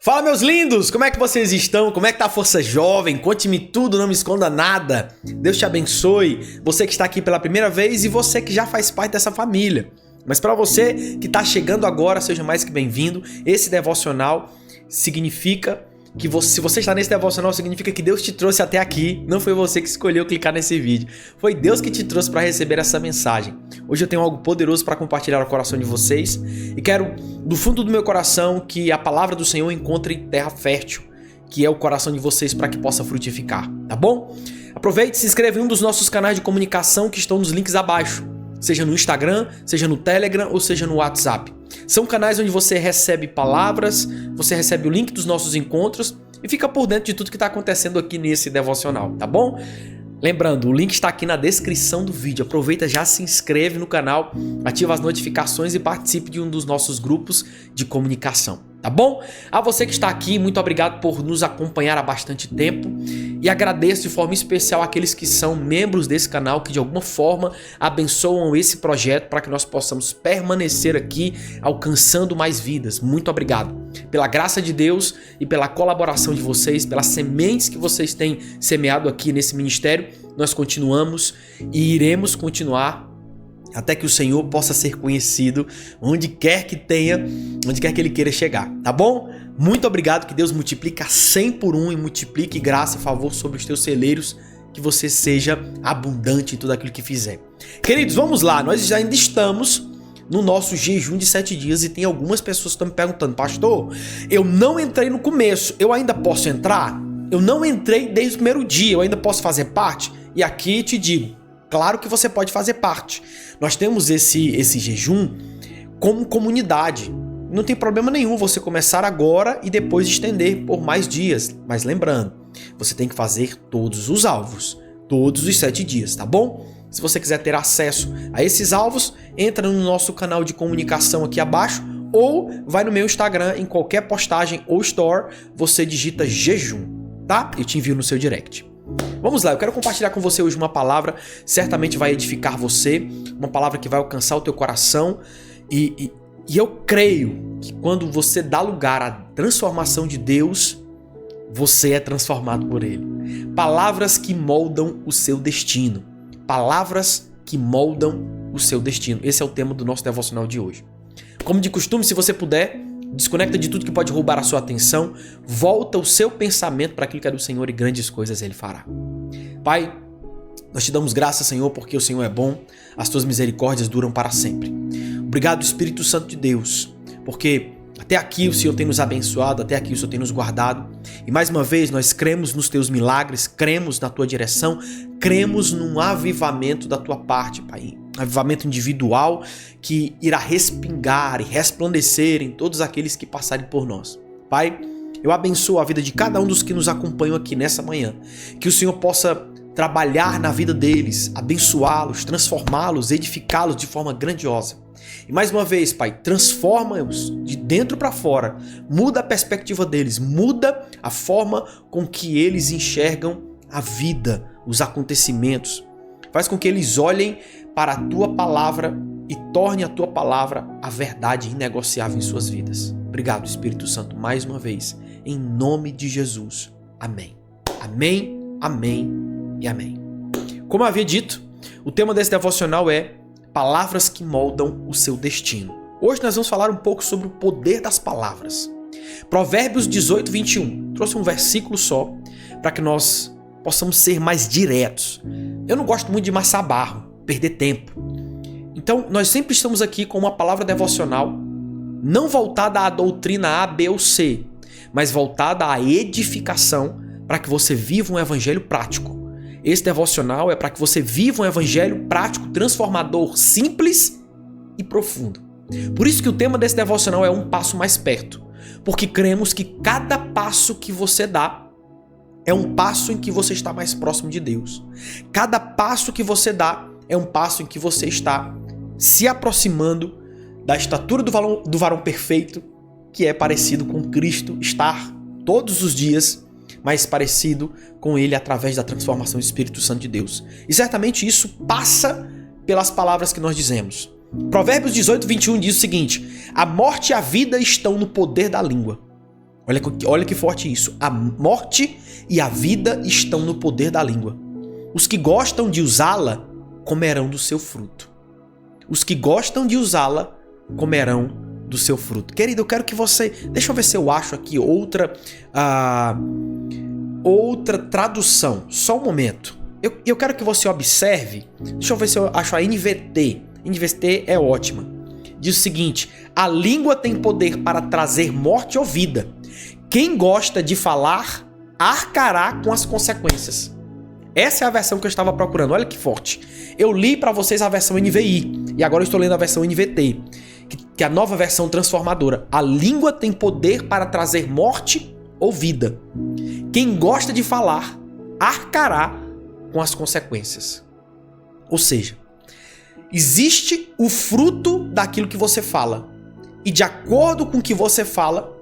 Fala, meus lindos! Como é que vocês estão? Como é que tá a força jovem? Conte-me tudo, não me esconda nada. Deus te abençoe. Você que está aqui pela primeira vez e você que já faz parte dessa família. Mas para você que está chegando agora, seja mais que bem-vindo. Esse devocional significa que se você está nesse devocional, significa que Deus te trouxe até aqui. Não foi você que escolheu clicar nesse vídeo. Foi Deus que te trouxe para receber essa mensagem. Hoje eu tenho algo poderoso para compartilhar no coração de vocês. E quero, do fundo do meu coração, que a palavra do Senhor encontre terra fértil, que é o coração de vocês, para que possa frutificar, tá bom? Aproveite e se inscreva em um dos nossos canais de comunicação que estão nos links abaixo. Seja no Instagram, seja no Telegram ou seja no WhatsApp. São canais onde você recebe palavras, você recebe o link dos nossos encontros e fica por dentro de tudo que está acontecendo aqui nesse devocional, tá bom? Lembrando, o link está aqui na descrição do vídeo. Aproveita, já se inscreve no canal, ativa as notificações e participe de um dos nossos grupos de comunicação, tá bom? A você que está aqui, muito obrigado por nos acompanhar há bastante tempo e agradeço de forma especial aqueles que são membros desse canal, que de alguma forma abençoam esse projeto para que nós possamos permanecer aqui alcançando mais vidas. Muito obrigado pela graça de Deus e pela colaboração de vocês, pelas sementes que vocês têm semeado aqui nesse ministério. Nós continuamos e iremos continuar até que o Senhor possa ser conhecido onde quer que Ele queira chegar, tá bom? Muito obrigado, que Deus multiplique a 100 por 1 e multiplique graça e favor sobre os teus celeiros, que você seja abundante em tudo aquilo que fizer. Queridos, vamos lá, nós ainda estamos no nosso jejum de 7 dias e tem algumas pessoas que estão me perguntando: pastor, eu não entrei no começo, eu ainda posso entrar? Eu não entrei desde o primeiro dia, eu ainda posso fazer parte? E aqui te digo, claro que você pode fazer parte. Nós temos esse jejum como comunidade. Não tem problema nenhum você começar agora e depois estender por mais dias. Mas lembrando, você tem que fazer todos os alvos, todos os 7 dias, tá bom? Se você quiser ter acesso a esses alvos, entra no nosso canal de comunicação aqui abaixo ou vai no meu Instagram, em qualquer postagem ou store, você digita jejum, tá? Eu te envio no seu direct. Vamos lá, eu quero compartilhar com você hoje uma palavra, certamente vai edificar você, uma palavra que vai alcançar o teu coração e eu creio que quando você dá lugar à transformação de Deus, você é transformado por Ele. Palavras que moldam o seu destino. Palavras que moldam o seu destino. Esse é o tema do nosso devocional de hoje. Como de costume, se você puder, desconecta de tudo que pode roubar a sua atenção, volta o seu pensamento para aquilo que é do Senhor e grandes coisas Ele fará. Pai, nós te damos graças, Senhor, porque o Senhor é bom, as tuas misericórdias duram para sempre. Obrigado, Espírito Santo de Deus, porque até aqui o Senhor tem nos abençoado, até aqui o Senhor tem nos guardado. E mais uma vez nós cremos nos teus milagres, cremos na tua direção, cremos num avivamento da tua parte, Pai. Avivamento individual que irá respingar e resplandecer em todos aqueles que passarem por nós. Pai, eu abençoo a vida de cada um dos que nos acompanham aqui nessa manhã. Que o Senhor possa trabalhar na vida deles, abençoá-los, transformá-los, edificá-los de forma grandiosa. E mais uma vez, Pai, transforma-os de dentro para fora, muda a perspectiva deles, muda a forma com que eles enxergam a vida, os acontecimentos. Faz com que eles olhem para a Tua Palavra e torne a Tua Palavra a verdade inegociável em suas vidas. Obrigado, Espírito Santo, mais uma vez, em nome de Jesus. Amém. Amém, amém e amém. Como eu havia dito, o tema desse devocional é palavras que moldam o seu destino. Hoje nós vamos falar um pouco sobre o poder das palavras. Provérbios 18, 21. Trouxe um versículo só para que nós possamos ser mais diretos. Eu não gosto muito de amassar barro, perder tempo. Então nós sempre estamos aqui com uma palavra devocional não voltada à doutrina A, B ou C, mas voltada à edificação para que você viva um evangelho prático. Esse devocional é para que você viva um evangelho prático, transformador, simples e profundo. Por isso que o tema desse devocional é um passo mais perto. Porque cremos que cada passo que você dá é um passo em que você está mais próximo de Deus. Cada passo que você dá é um passo em que você está se aproximando da estatura do varão perfeito, que é parecido com Cristo, estar todos os dias mais parecido com Ele através da transformação do Espírito Santo de Deus. E certamente isso passa pelas palavras que nós dizemos. Provérbios 18, 21 diz o seguinte: a morte e a vida estão no poder da língua. Olha que forte isso. A morte e a vida estão no poder da língua. Os que gostam de usá-la comerão do seu fruto. Os que gostam de usá-la comerão do seu fruto. Querido, eu quero que você... Deixa eu ver se eu acho aqui outra tradução. Só um momento. Eu quero que você observe. Deixa eu ver se eu acho a NVT. NVT é ótima. Diz o seguinte: a língua tem poder para trazer morte ou vida. Quem gosta de falar arcará com as consequências. Essa é a versão que eu estava procurando. Olha que forte. Eu li para vocês a versão NVI e agora eu estou lendo a versão NVT, que é a nova versão transformadora. A língua tem poder para trazer morte ou vida. Quem gosta de falar arcará com as consequências. Ou seja, existe o fruto daquilo que você fala. E de acordo com o que você fala,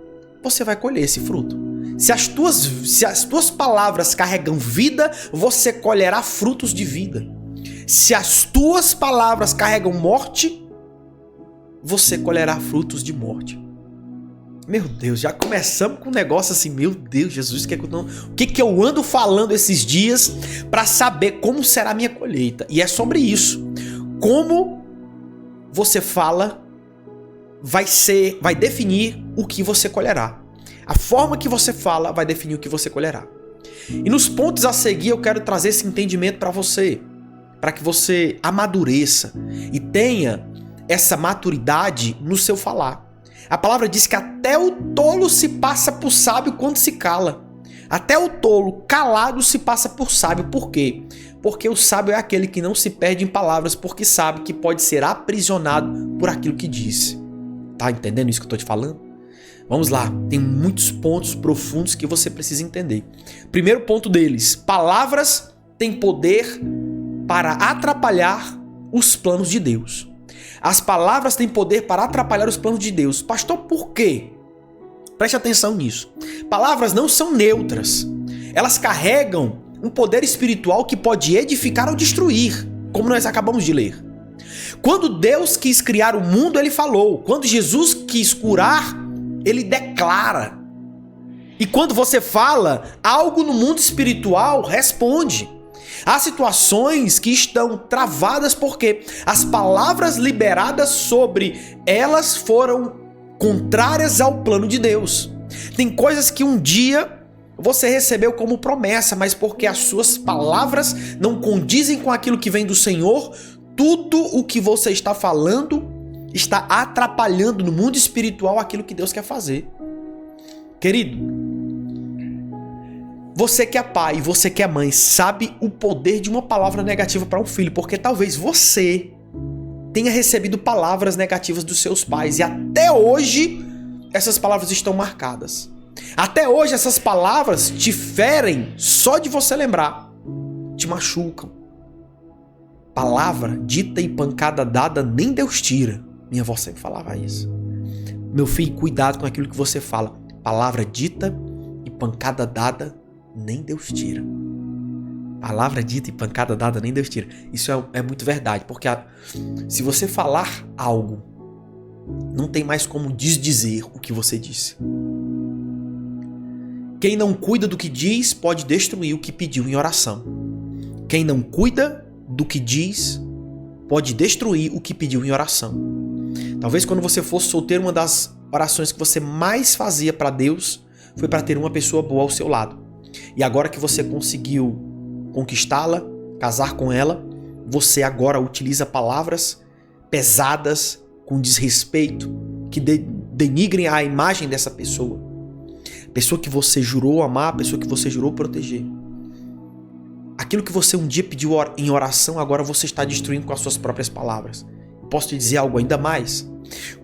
você vai colher esse fruto. Se as tuas palavras carregam vida, você colherá frutos de vida. Se as tuas palavras carregam morte, você colherá frutos de morte. Meu Deus, já começamos com um negócio assim, meu Deus, Jesus, o que eu ando falando esses dias para saber como será a minha colheita? E é sobre isso. Como você fala vai definir o que você colherá. A forma que você fala vai definir o que você colherá. E nos pontos a seguir eu quero trazer esse entendimento para você, para que você amadureça e tenha essa maturidade no seu falar. A palavra diz que até o tolo se passa por sábio quando se cala. Até o tolo calado se passa por sábio. Por quê? Porque o sábio é aquele que não se perde em palavras, porque sabe que pode ser aprisionado por aquilo que disse. Tá entendendo isso que eu tô te falando? Vamos lá, tem muitos pontos profundos que você precisa entender. Primeiro ponto deles: palavras têm poder para atrapalhar os planos de Deus. As palavras têm poder para atrapalhar os planos de Deus. Pastor, por quê? Preste atenção nisso. Palavras não são neutras. Elas carregam um poder espiritual que pode edificar ou destruir, como nós acabamos de ler. Quando Deus quis criar o mundo, ele falou. Quando Jesus quis curar, ele declara. E quando você fala, algo no mundo espiritual responde. Há situações que estão travadas porque as palavras liberadas sobre elas foram contrárias ao plano de Deus. Tem coisas que um dia você recebeu como promessa, mas porque as suas palavras não condizem com aquilo que vem do Senhor, tudo o que você está falando está atrapalhando no mundo espiritual aquilo que Deus quer fazer. Querido, você que é pai, você que é mãe, sabe o poder de uma palavra negativa para um filho, porque talvez você tenha recebido palavras negativas dos seus pais e até hoje essas palavras estão marcadas. Até hoje essas palavras te ferem só de você lembrar, te machucam. Palavra dita e pancada dada nem Deus tira. Minha avó sempre falava isso. Meu filho, cuidado com aquilo que você fala. Palavra dita e pancada dada nem Deus tira. Palavra dita e pancada dada nem Deus tira. Isso é muito verdade, porque se você falar algo, não tem mais como desdizer o que você disse. Quem não cuida do que diz pode destruir o que pediu em oração. Quem não cuida do que diz pode destruir o que pediu em oração. Talvez quando você fosse solteiro, uma das orações que você mais fazia para Deus foi para ter uma pessoa boa ao seu lado. E agora que você conseguiu conquistá-la, casar com ela, você agora utiliza palavras pesadas, com desrespeito, que denigrem a imagem dessa pessoa. Pessoa que você jurou amar, pessoa que você jurou proteger. Aquilo que você um dia pediu em oração, agora você está destruindo com as suas próprias palavras. Posso te dizer algo ainda mais?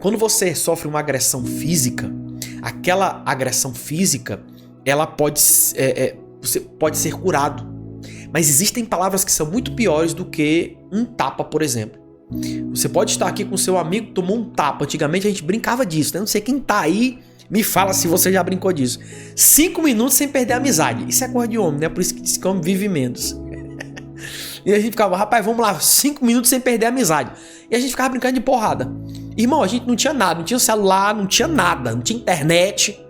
Quando você sofre uma agressão física, aquela agressão física, ela pode ser curado. Mas existem palavras que são muito piores do que um tapa, por exemplo. Você pode estar aqui com seu amigo, tomou um tapa. Antigamente a gente brincava disso, né? Não sei quem tá aí, me fala se você já brincou disso. 5 minutos sem perder a amizade. Isso é coisa de homem, né? Por isso que diz que homem vive menos. E a gente ficava, rapaz, vamos lá, 5 minutos sem perder a amizade. E a gente ficava brincando de porrada. Irmão, a gente não tinha nada, não tinha celular, não tinha nada, não tinha internet.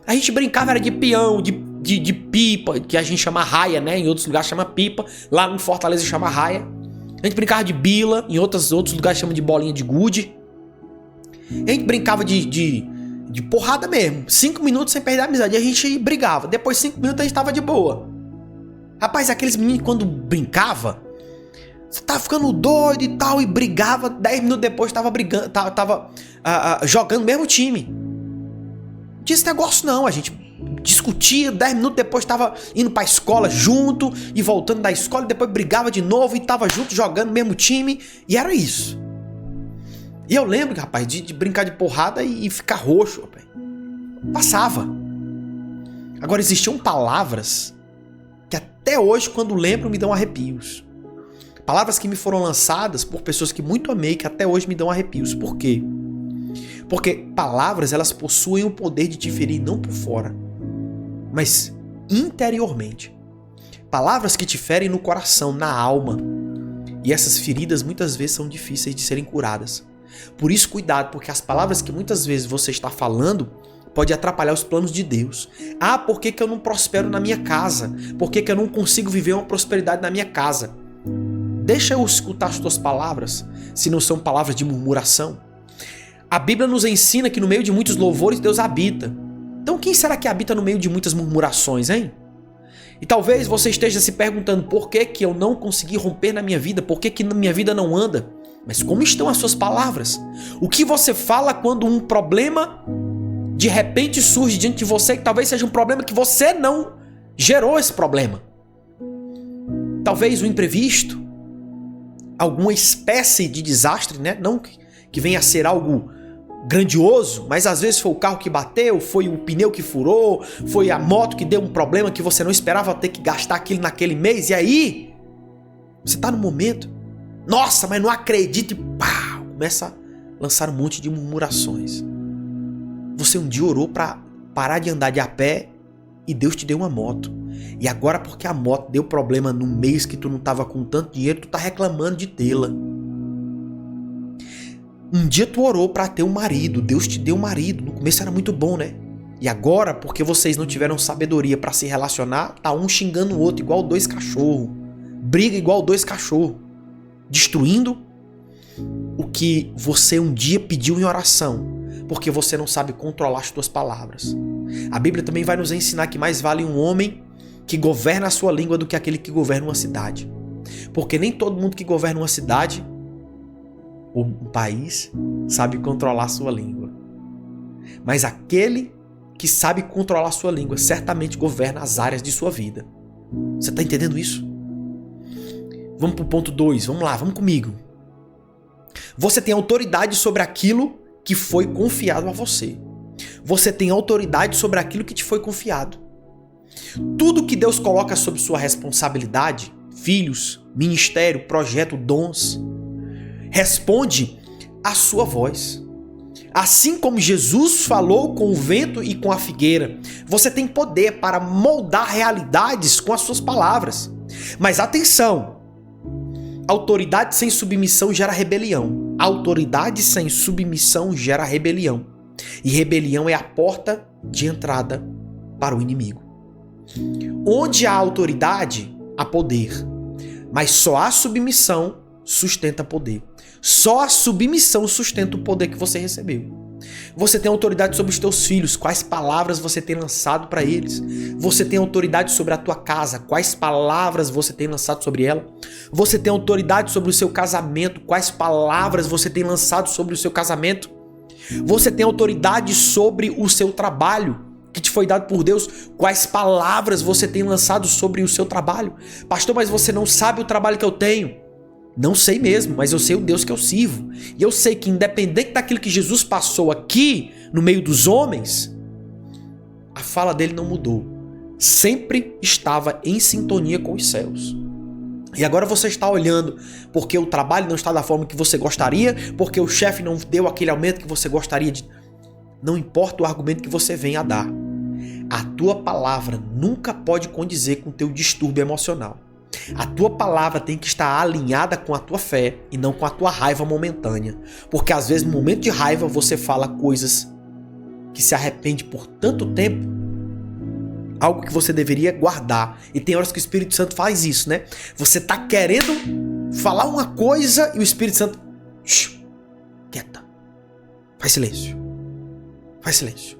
A gente brincava era de peão, de pipa, que a gente chama raia, né? Em outros lugares chama pipa. Lá em Fortaleza chama raia. A gente brincava de bila, em outros lugares chama de bolinha de gude. A gente brincava de porrada mesmo. 5 minutos sem perder a amizade. E a gente brigava. Depois de 5 minutos a gente tava de boa. Rapaz, aqueles meninos quando brincava, você tava ficando doido e tal, e brigava. 10 minutos depois tava brigando, tava jogando o mesmo time. Não tinha esse negócio não, a gente discutia, 10 minutos depois tava indo pra escola junto, e voltando da escola, e depois brigava de novo, e tava junto jogando o mesmo time, e era isso. E eu lembro, rapaz, de brincar de porrada e ficar roxo, rapaz. Passava. Agora, existiam palavras que até hoje, quando lembro, me dão arrepios. Palavras que me foram lançadas por pessoas que muito amei, que até hoje me dão arrepios. Por quê? Porque palavras, elas possuem o poder de te ferir não por fora, mas interiormente. Palavras que te ferem no coração, na alma. E essas feridas muitas vezes são difíceis de serem curadas. Por isso, cuidado, porque as palavras que muitas vezes você está falando pode atrapalhar os planos de Deus. Ah, por que eu não prospero na minha casa? Por que eu não consigo viver uma prosperidade na minha casa? Deixa eu escutar as tuas palavras, se não são palavras de murmuração. A Bíblia nos ensina que no meio de muitos louvores Deus habita. Então quem será que habita no meio de muitas murmurações, hein? E talvez você esteja se perguntando por que eu não consegui romper na minha vida, por que minha vida não anda? Mas como estão as suas palavras? O que você fala quando um problema de repente surge diante de você, que talvez seja um problema que você não gerou esse problema? Talvez o imprevisto, alguma espécie de desastre, né? Não que venha a ser algo grandioso, mas às vezes foi o carro que bateu, foi o pneu que furou, foi a moto que deu um problema que você não esperava ter que gastar aquilo naquele mês, e aí você tá no momento, nossa, mas não acredito, e pá, começa a lançar um monte de murmurações. Você um dia orou para parar de andar de a pé e Deus te deu uma moto. E agora, porque a moto deu problema no mês que tu não tava com tanto dinheiro, tu tá reclamando de tê-la. Um dia tu orou para ter um marido, Deus te deu um marido. No começo era muito bom, né? E agora, porque vocês não tiveram sabedoria para se relacionar, tá um xingando o outro igual dois cachorros. Briga igual dois cachorros. Destruindo o que você um dia pediu em oração, porque você não sabe controlar as tuas palavras. A Bíblia também vai nos ensinar que mais vale um homem que governa a sua língua do que aquele que governa uma cidade. Porque nem todo mundo que governa uma cidade ou um país sabe controlar a sua língua. Mas aquele que sabe controlar a sua língua certamente governa as áreas de sua vida. Você está entendendo isso? Vamos para o ponto 2, vamos lá, vamos comigo. Você tem autoridade sobre aquilo que foi confiado a você. Você tem autoridade sobre aquilo que te foi confiado. Tudo que Deus coloca sob sua responsabilidade, filhos, ministério, projeto, dons, responde à sua voz. Assim como Jesus falou com o vento e com a figueira, você tem poder para moldar realidades com as suas palavras. Mas atenção! Autoridade sem submissão gera rebelião. Autoridade sem submissão gera rebelião. E rebelião é a porta de entrada para o inimigo. Onde há autoridade, há poder. Mas só a submissão sustenta poder. Só a submissão sustenta o poder que você recebeu. Você tem autoridade sobre os teus filhos, quais palavras você tem lançado para eles. Você tem autoridade sobre a tua casa, quais palavras você tem lançado sobre ela. Você tem autoridade sobre o seu casamento, quais palavras você tem lançado sobre o seu casamento. Você tem autoridade sobre o seu trabalho que te foi dado por Deus, quais palavras você tem lançado sobre o seu trabalho. Pastor, mas você não sabe o trabalho que eu tenho. Não sei mesmo, mas eu sei o Deus que eu sirvo. E eu sei que independente daquilo que Jesus passou aqui, no meio dos homens, a fala dele não mudou. Sempre estava em sintonia com os céus. E agora você está olhando porque o trabalho não está da forma que você gostaria, porque o chefe não deu aquele aumento que você gostaria de... Não importa o argumento que você venha a dar. A tua palavra nunca pode condizer com o teu distúrbio emocional. A tua palavra tem que estar alinhada com a tua fé e não com a tua raiva momentânea. Porque às vezes no momento de raiva você fala coisas que se arrepende por tanto tempo algo que você deveria guardar. E tem horas que o Espírito Santo faz isso, né? Você tá querendo falar uma coisa e o Espírito Santo... Shhh, quieta. Faz silêncio. Faz silêncio.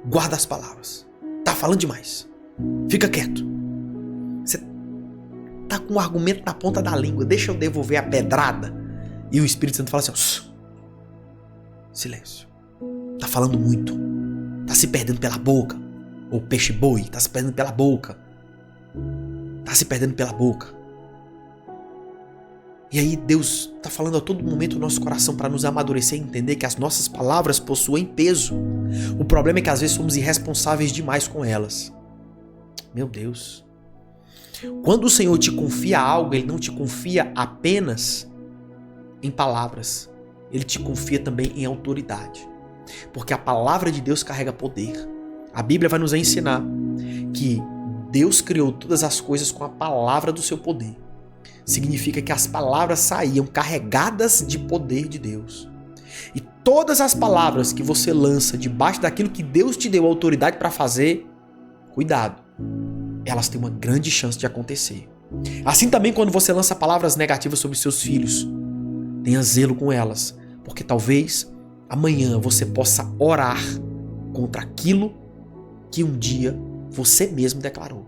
Guarda as palavras. Tá falando demais. Fica quieto. Você tá com um argumento na ponta da língua. Deixa eu devolver a pedrada. E o Espírito Santo fala assim, ó, silêncio. Tá falando muito. Tá se perdendo pela boca. Ou peixe-boi, tá se perdendo pela boca. Tá se perdendo pela boca. E aí Deus tá falando a todo momento no nosso coração para nos amadurecer e entender que as nossas palavras possuem peso. O problema é que às vezes somos irresponsáveis demais com elas. Meu Deus. Quando o Senhor te confia algo, Ele não te confia apenas em palavras. Ele te confia também em autoridade. Porque a palavra de Deus carrega poder. A Bíblia vai nos ensinar que Deus criou todas as coisas com a palavra do seu poder. Significa que as palavras saíam carregadas de poder de Deus. E todas as palavras que você lança debaixo daquilo que Deus te deu autoridade para fazer, cuidado, elas têm uma grande chance de acontecer. Assim também quando você lança palavras negativas sobre seus filhos, tenha zelo com elas, porque talvez amanhã você possa orar contra aquilo que um dia você mesmo declarou.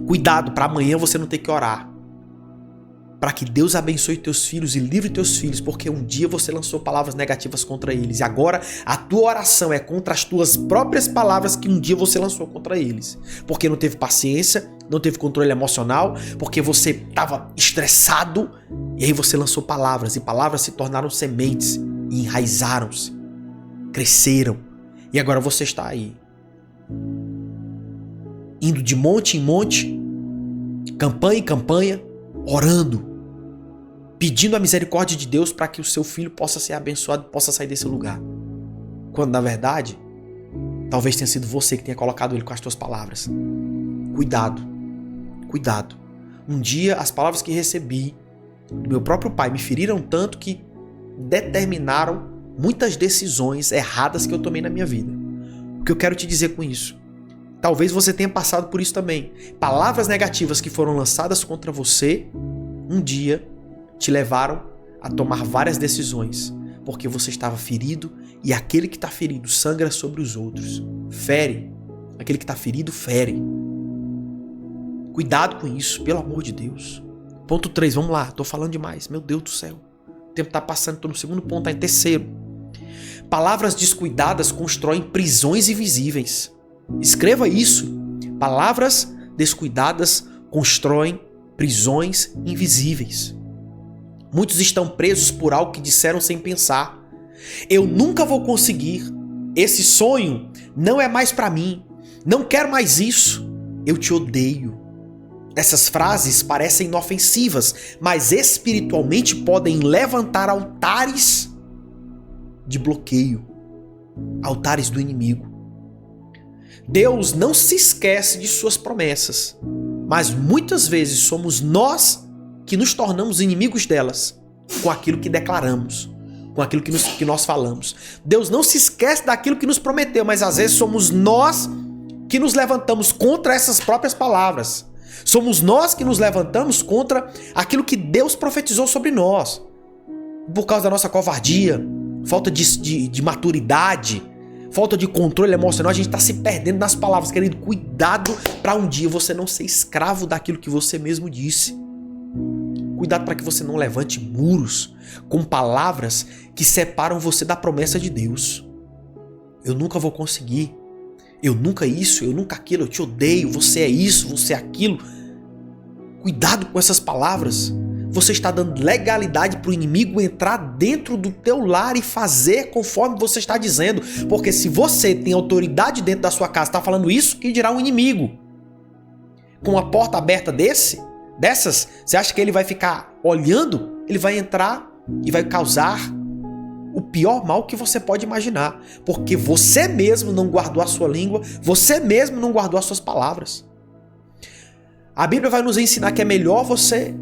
Cuidado para amanhã você não ter que orar, para que Deus abençoe teus filhos e livre teus filhos, porque um dia você lançou palavras negativas contra eles e agora a tua oração é contra as tuas próprias palavras que um dia você lançou contra eles, porque não teve paciência, não teve controle emocional, porque você estava estressado e aí você lançou palavras e palavras se tornaram sementes e enraizaram-se, cresceram e agora você está aí indo de monte em monte, campanha em campanha, orando, pedindo a misericórdia de Deus para que o seu filho possa ser abençoado, possa sair desse lugar. Quando na verdade, talvez tenha sido você que tenha colocado ele com as suas palavras. Cuidado, cuidado. Um dia as palavras que recebi do meu próprio pai me feriram tanto que determinaram muitas decisões erradas que eu tomei na minha vida. O que eu quero te dizer com isso? Talvez você tenha passado por isso também. Palavras negativas que foram lançadas contra você, um dia te levaram a tomar várias decisões, porque você estava ferido e aquele que está ferido sangra sobre os outros. Fere. Aquele que está ferido, fere. Cuidado com isso, pelo amor de Deus. Ponto 3, vamos lá, tô falando demais. Meu Deus do céu. O tempo tá passando, tô no segundo ponto, tá em terceiro. Palavras descuidadas constroem prisões invisíveis. Escreva isso. Palavras descuidadas constroem prisões invisíveis. Muitos estão presos por algo que disseram sem pensar. Eu nunca vou conseguir. Esse sonho não é mais para mim. Não quero mais isso. Eu te odeio. Essas frases parecem inofensivas, mas espiritualmente podem levantar altares de bloqueio, altares do inimigo. Deus não se esquece de suas promessas, mas muitas vezes somos nós que nos tornamos inimigos delas com aquilo que declaramos, com aquilo que nós falamos. Deus não se esquece daquilo que nos prometeu, mas às vezes somos nós que nos levantamos contra essas próprias palavras. Somos nós que nos levantamos contra aquilo que Deus profetizou sobre nós. Por causa da nossa covardia, falta de maturidade, falta de controle emocional, a gente está se perdendo nas palavras. Querido, cuidado para um dia você não ser escravo daquilo que você mesmo disse. Cuidado para que você não levante muros com palavras que separam você da promessa de Deus. Eu nunca vou conseguir. Eu nunca isso, eu nunca aquilo, eu te odeio, você é isso, você é aquilo. Cuidado com essas palavras. Você está dando legalidade para o inimigo entrar dentro do teu lar e fazer conforme você está dizendo. Porque se você tem autoridade dentro da sua casa, está falando isso, que dirá um inimigo? Com uma porta aberta dessas, você acha que ele vai ficar olhando? Ele vai entrar e vai causar o pior mal que você pode imaginar. Porque você mesmo não guardou a sua língua, você mesmo não guardou as suas palavras. A Bíblia vai nos ensinar que é melhor você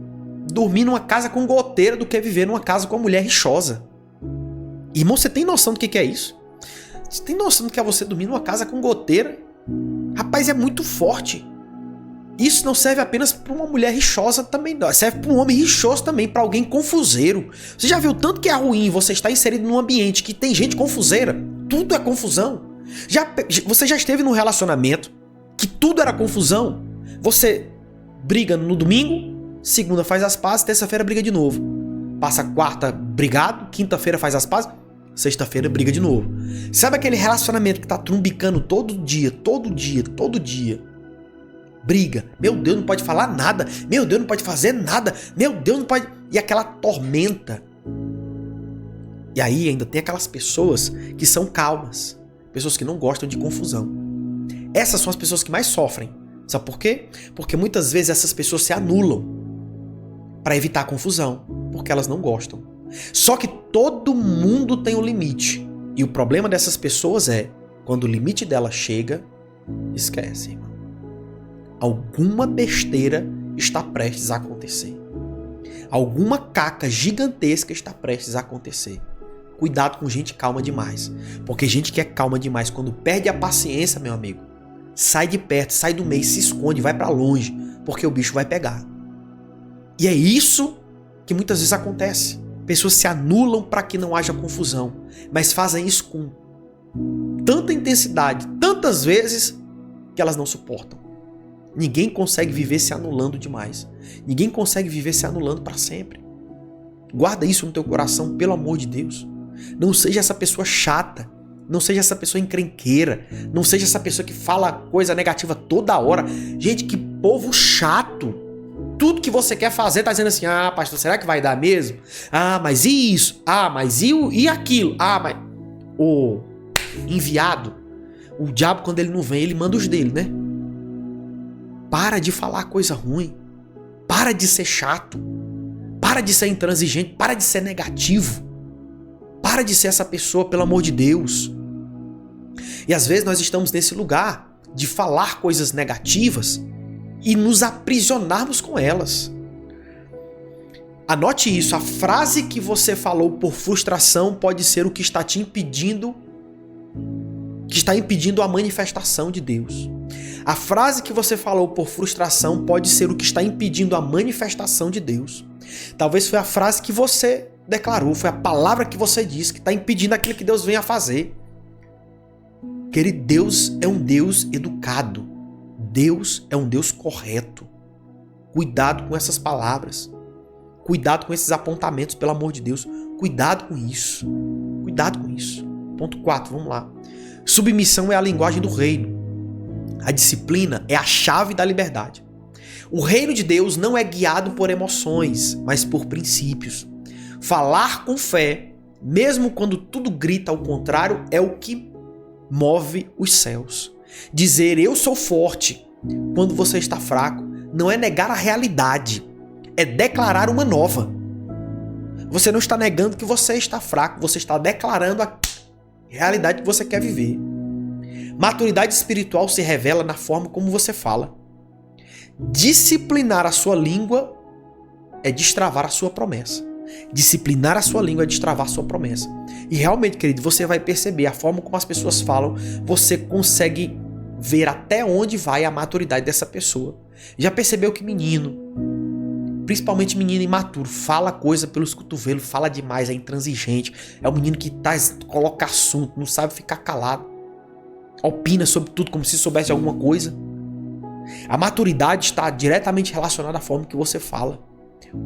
dormir numa casa com goteira do que viver numa casa com uma mulher rixosa. Irmão, você tem noção do que é isso? Você tem noção do que é você dormir numa casa com goteira Rapaz, é muito forte. Isso não serve apenas para uma mulher rixosa também, não. Serve para um homem rixoso também, para alguém confuseiro. Você já viu tanto que é ruim você estar inserido num ambiente que tem gente confuseira? Tudo é confusão. Você já esteve num relacionamento que tudo era confusão? Você briga no domingo, segunda faz as pazes, terça-feira briga de novo. Passa quarta brigado, quinta-feira faz as pazes, sexta-feira briga de novo. Sabe aquele relacionamento que tá trumbicando todo dia? Briga. Meu Deus, não pode falar nada. Meu Deus, não pode fazer nada. Meu Deus, não pode... E aquela tormenta. E aí ainda tem aquelas pessoas que são calmas. Pessoas que não gostam de confusão. Essas são as pessoas que mais sofrem. Sabe por quê? Porque muitas vezes essas pessoas se anulam para evitar a confusão. Porque elas não gostam. Só que todo mundo tem um limite. E o problema dessas pessoas é, quando o limite dela chega, esquece, irmão. Alguma besteira está prestes a acontecer. Alguma caca gigantesca está prestes a acontecer. Cuidado com gente calma demais. Porque gente que é calma demais, quando perde a paciência, meu amigo, sai de perto, sai do meio, se esconde, vai pra longe, porque o bicho vai pegar. E é isso que muitas vezes acontece. Pessoas se anulam para que não haja confusão, mas fazem isso com tanta intensidade, tantas vezes, que elas não suportam. Ninguém consegue viver se anulando demais. Ninguém consegue viver se anulando para sempre. Guarda isso no teu coração, pelo amor de Deus. Não seja essa pessoa chata. Não seja essa pessoa encrenqueira. Não seja essa pessoa que fala coisa negativa toda hora. Gente, que povo chato. Tudo que você quer fazer tá dizendo assim: ah, pastor, será que vai dar mesmo? Ah, mas e isso? Ah, mas e aquilo? Ah, mas... O enviado, o diabo, quando ele não vem, ele manda os dele, né? Para de falar coisa ruim. Para de ser chato. Para de ser intransigente. Para de ser negativo. Para de ser essa pessoa, pelo amor de Deus. E às vezes nós estamos nesse lugar de falar coisas negativas e nos aprisionarmos com elas. Anote isso. A frase que você falou por frustração pode ser o que está te impedindo, que está impedindo a manifestação de Deus. A frase que você falou por frustração pode ser o que está impedindo a manifestação de Deus. Talvez foi a frase que você declarou, foi a palavra que você disse que está impedindo aquilo que Deus vem a fazer. Querido, Deus é um Deus educado. Deus é um Deus correto. Cuidado com essas palavras. Cuidado com esses apontamentos, pelo amor de Deus. Cuidado com isso. Cuidado com isso. Ponto 4, vamos lá. Submissão é a linguagem do reino. A disciplina é a chave da liberdade. O reino de Deus não é guiado por emoções, mas por princípios. Falar com fé, mesmo quando tudo grita ao contrário, é o que move os céus. Dizer eu sou forte quando você está fraco não é negar a realidade, é declarar uma nova. Você não está negando que você está fraco, você está declarando a realidade que você quer viver. Maturidade espiritual se revela na forma como você fala. Disciplinar a sua língua é destravar a sua promessa. Disciplinar a sua língua é destravar a sua promessa. E realmente, querido, você vai perceber a forma como as pessoas falam, você consegue ver até onde vai a maturidade dessa pessoa. Já percebeu que menino, principalmente menino imaturo, fala coisa pelos cotovelos, fala demais, é intransigente, é um menino que coloca assunto, não sabe ficar calado, opina sobre tudo como se soubesse alguma coisa. A maturidade está diretamente relacionada à forma que você fala.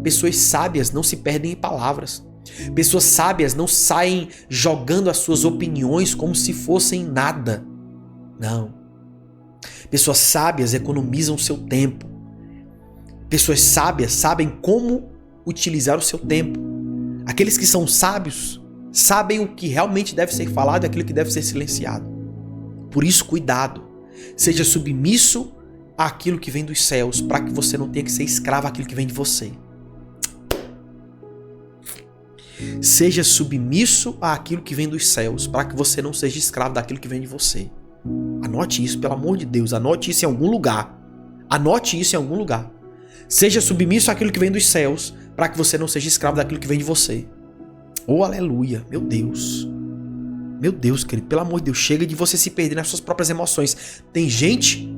Pessoas sábias não se perdem em palavras. Pessoas sábias não saem jogando as suas opiniões como se fossem nada. Não. Pessoas sábias economizam o seu tempo. Pessoas sábias sabem como utilizar o seu tempo. Aqueles que são sábios sabem o que realmente deve ser falado e aquilo que deve ser silenciado. Por isso, cuidado. Seja submisso àquilo que vem dos céus, para que você não tenha que ser escravo àquilo que vem de você. Seja submisso àquilo que vem dos céus, para que você não seja escravo daquilo que vem de você. Anote isso, pelo amor de Deus. Anote isso em algum lugar. Anote isso em algum lugar. Seja submisso àquilo que vem dos céus, para que você não seja escravo daquilo que vem de você. Oh, aleluia, meu Deus. Meu Deus, querido, pelo amor de Deus, chega de você se perder nas suas próprias emoções. Tem gente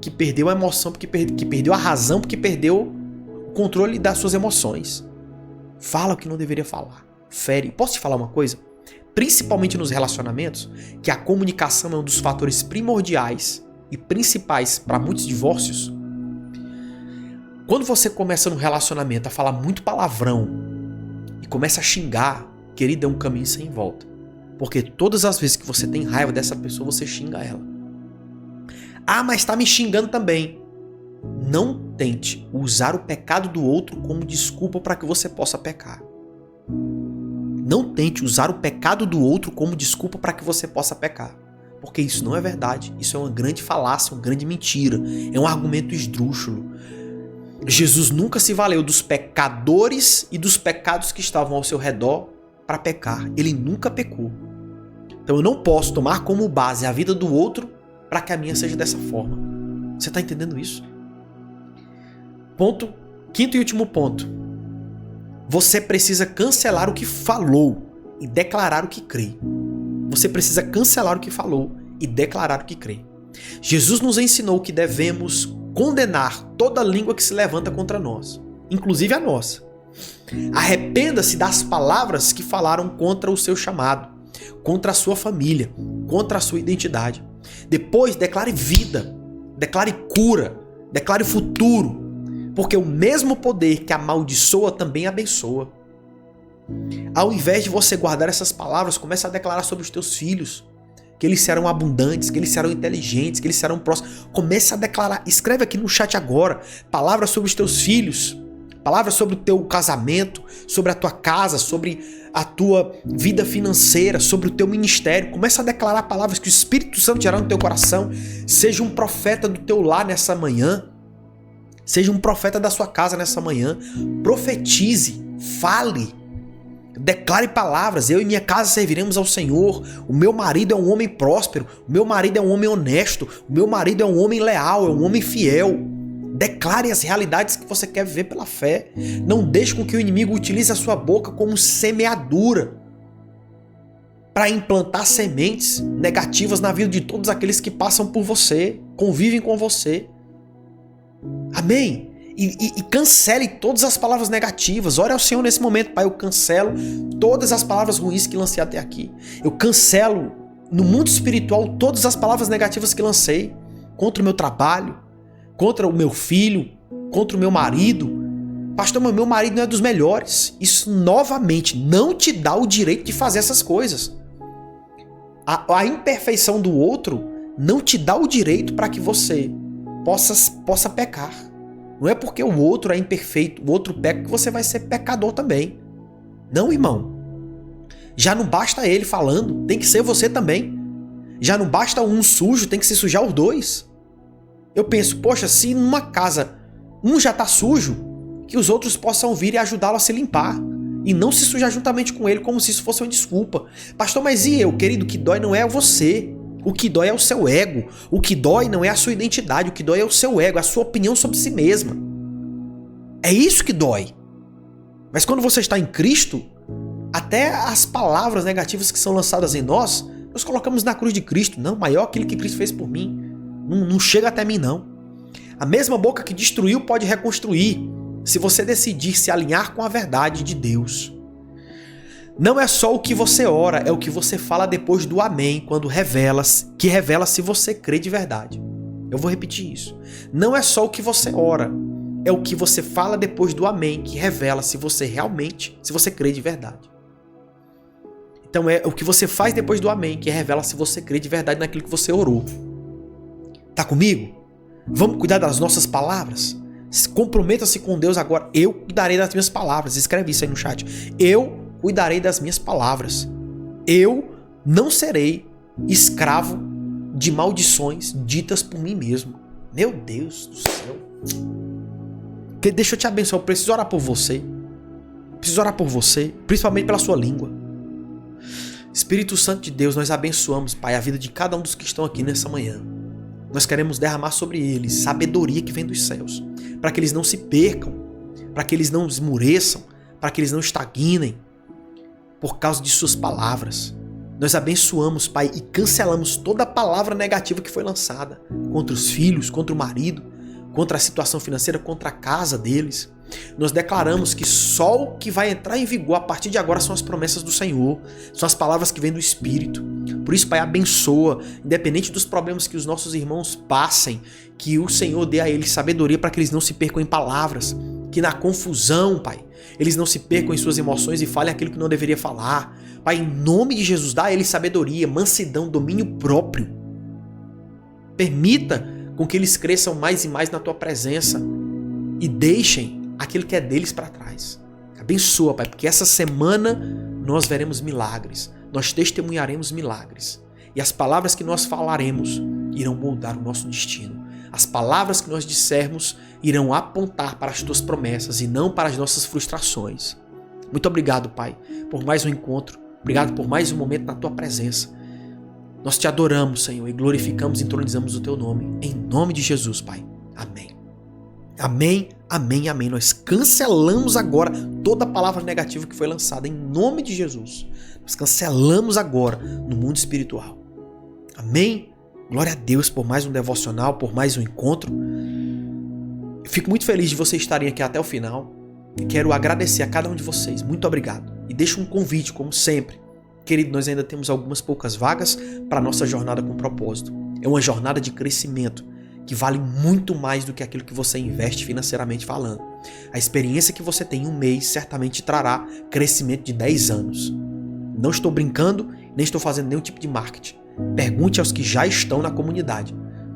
que perdeu a emoção, que perdeu a razão, porque perdeu o controle das suas emoções. Fala o que não deveria falar. Fere. Posso te falar uma coisa? Principalmente nos relacionamentos, que a comunicação é um dos fatores primordiais e principais para muitos divórcios. Quando você começa no relacionamento a falar muito palavrão e começa a xingar, querido, é um caminho sem volta. Porque todas as vezes que você tem raiva dessa pessoa, você xinga ela. Ah, mas tá me xingando também. Não tente usar o pecado do outro como desculpa para que você possa pecar. Não tente usar o pecado do outro como desculpa para que você possa pecar. Porque isso não é verdade. Isso é uma grande falácia, uma grande mentira. É um argumento esdrúxulo. Jesus nunca se valeu dos pecadores e dos pecados que estavam ao seu redor para pecar. Ele nunca pecou. Então eu não posso tomar como base a vida do outro para que a minha seja dessa forma. Você está entendendo isso? Quinto e último ponto. Você precisa cancelar o que falou e declarar o que crê. Você precisa cancelar o que falou e declarar o que crê. Jesus nos ensinou que devemos condenar toda língua que se levanta contra nós, inclusive a nossa. Arrependa-se das palavras que falaram contra o seu chamado, contra a sua família, contra a sua identidade. Depois declare vida, declare cura, declare futuro, porque o mesmo poder que amaldiçoa também abençoa. Ao invés de você guardar essas palavras, comece a declarar sobre os teus filhos, que eles serão abundantes, que eles serão inteligentes, que eles serão prósperos. Comece a declarar, escreve aqui no chat agora, palavras sobre os teus filhos, palavras sobre o teu casamento, sobre a tua casa, sobre a tua vida financeira, sobre o teu ministério. Comece a declarar palavras que o Espírito Santo gerar no teu coração. Seja um profeta do teu lar nessa manhã. Seja um profeta da sua casa nessa manhã. Profetize, fale. Declare palavras, eu e minha casa serviremos ao Senhor, o meu marido é um homem próspero, o meu marido é um homem honesto, o meu marido é um homem leal, é um homem fiel. Declare as realidades que você quer viver pela fé. Não deixe com que o inimigo utilize a sua boca como semeadura para implantar sementes negativas na vida de todos aqueles que passam por você, convivem com você. Amém? E cancele todas as palavras negativas. Ore ao Senhor nesse momento, Pai. Eu cancelo todas as palavras ruins que lancei até aqui. Eu cancelo no mundo espiritual todas as palavras negativas que lancei contra o meu trabalho, contra o meu filho, contra o meu marido. Pastor, meu marido não é dos melhores. Isso novamente não te dá o direito de fazer essas coisas. A imperfeição do outro não te dá o direito para que você possa pecar. Não é porque o outro é imperfeito, o outro peca, que você vai ser pecador também. Não, irmão. Já não basta ele falando, tem que ser você também. Já não basta um sujo, tem que se sujar os dois. Eu penso, poxa, se numa casa um já tá sujo, que os outros possam vir e ajudá-lo a se limpar. E não se sujar juntamente com ele como se isso fosse uma desculpa. Pastor, mas e eu, querido? O que dói não é você. O que dói é o seu ego. O que dói não é a sua identidade. O que dói é o seu ego, a sua opinião sobre si mesma. É isso que dói. Mas quando você está em Cristo, até as palavras negativas que são lançadas em nós colocamos na cruz de Cristo. Não, maior aquilo que Cristo fez por mim. Não chega até mim, não. A mesma boca que destruiu pode reconstruir, se você decidir se alinhar com a verdade de Deus. Não é só o que você ora, é o que você fala depois do amém, quando revela se você crê de verdade. Eu vou repetir isso. Não é só o que você ora, é o que você fala depois do amém, que revela se você crê de verdade. Então é o que você faz depois do amém, que revela se você crê de verdade naquilo que você orou. Tá comigo? Vamos cuidar das nossas palavras? Comprometa-se com Deus agora. Eu cuidarei das minhas palavras. Escreve isso aí no chat. Eu cuidarei das minhas palavras. Eu não serei escravo de maldições ditas por mim mesmo. Meu Deus do céu. Deixa eu te abençoar. Eu preciso orar por você. Preciso orar por você, principalmente pela sua língua. Espírito Santo de Deus, nós abençoamos, Pai, a vida de cada um dos que estão aqui nessa manhã. Nós queremos derramar sobre eles sabedoria que vem dos céus, para que eles não se percam, para que eles não esmureçam, para que eles não estagnem por causa de suas palavras. Nós abençoamos, Pai, e cancelamos toda a palavra negativa que foi lançada contra os filhos, contra o marido, contra a situação financeira, contra a casa deles. Nós declaramos que só o que vai entrar em vigor a partir de agora são as promessas do Senhor, são as palavras que vêm do Espírito. Por isso, Pai, abençoa, independente dos problemas que os nossos irmãos passem, que o Senhor dê a eles sabedoria para que eles não se percam em palavras, que na confusão, Pai, eles não se percam em suas emoções e falem aquilo que não deveria falar. Pai, em nome de Jesus, dá a eles sabedoria, mansidão, domínio próprio. Permita com que eles cresçam mais e mais na Tua presença e deixem aquilo que é deles para trás. Abençoa, Pai, porque essa semana nós veremos milagres, nós testemunharemos milagres. E as palavras que nós falaremos irão moldar o nosso destino. As palavras que nós dissermos irão apontar para as Tuas promessas e não para as nossas frustrações. Muito obrigado, Pai, por mais um encontro. Obrigado por mais um momento na Tua presença. Nós Te adoramos, Senhor, e glorificamos e entronizamos o Teu nome. Em nome de Jesus, Pai. Amém. Amém, amém, amém. Nós cancelamos agora toda a palavra negativa que foi lançada em nome de Jesus. Nós cancelamos agora no mundo espiritual. Amém? Glória a Deus por mais um devocional, por mais um encontro. Eu fico muito feliz de vocês estarem aqui até o final. E quero agradecer a cada um de vocês. Muito obrigado. E deixo um convite, como sempre. Querido, nós ainda temos algumas poucas vagas para a nossa jornada com propósito. É uma jornada de crescimento que vale muito mais do que aquilo que você investe financeiramente falando. A experiência que você tem em um mês certamente trará crescimento de 10 anos. Não estou brincando, nem estou fazendo nenhum tipo de marketing. Pergunte aos que já estão na comunidade.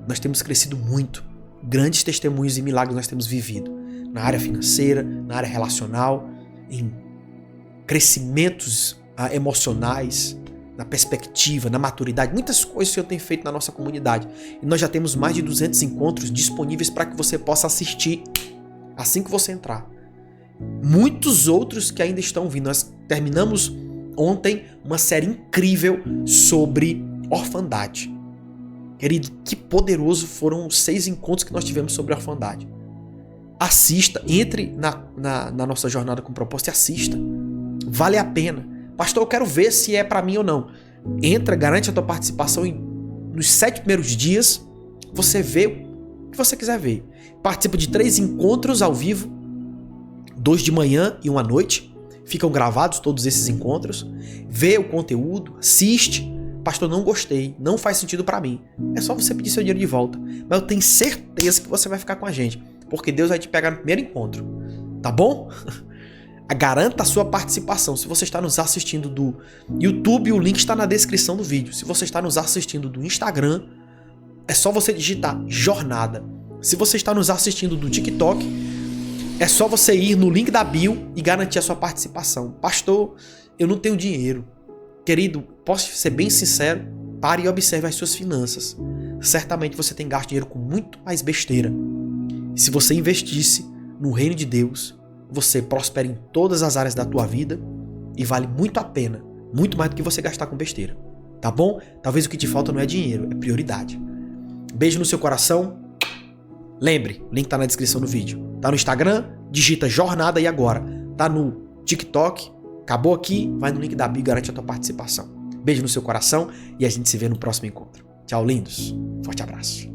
Nós temos crescido muito. Grandes testemunhos e milagres nós temos vivido. Na área financeira, na área relacional, em crescimentos emocionais, na perspectiva, na maturidade. Muitas coisas que o Senhor tem feito na nossa comunidade. E nós já temos mais de 200 encontros disponíveis para que você possa assistir assim que você entrar. Muitos outros que ainda estão vindo. Nós terminamos ontem uma série incrível sobre orfandade. Querido, que poderoso foram os 6 encontros que nós tivemos sobre orfandade. Assista, entre na nossa jornada com propósito e assista. Vale a pena. Pastor, eu quero ver se é para mim ou não. Entra, garante a tua participação e nos 7 primeiros dias você vê o que você quiser ver. Participa de 3 encontros ao vivo, 2 de manhã e 1 à noite. Ficam gravados todos esses encontros. Vê o conteúdo, assiste. Pastor, não gostei, não faz sentido para mim. É só você pedir seu dinheiro de volta. Mas eu tenho certeza que você vai ficar com a gente, porque Deus vai te pegar no primeiro encontro. Tá bom? Garanta a sua participação. Se você está nos assistindo do YouTube, o link está na descrição do vídeo. Se você está nos assistindo do Instagram, é só você digitar jornada. Se você está nos assistindo do TikTok, é só você ir no link da bio e garantir a sua participação. Pastor, eu não tenho dinheiro. Querido, posso ser bem sincero? Pare e observe as suas finanças. Certamente você tem gasto dinheiro com muito mais besteira. Se você investisse no reino de Deus, você prospera em todas as áreas da tua vida e vale muito a pena, muito mais do que você gastar com besteira. Tá bom? Talvez o que te falta não é dinheiro, é prioridade. Beijo no seu coração. Lembre, o link tá na descrição do vídeo. Tá no Instagram, digita jornada e agora. Tá no TikTok, acabou aqui, vai no link da bio e garante a tua participação. Beijo no seu coração e a gente se vê no próximo encontro. Tchau, lindos. Forte abraço.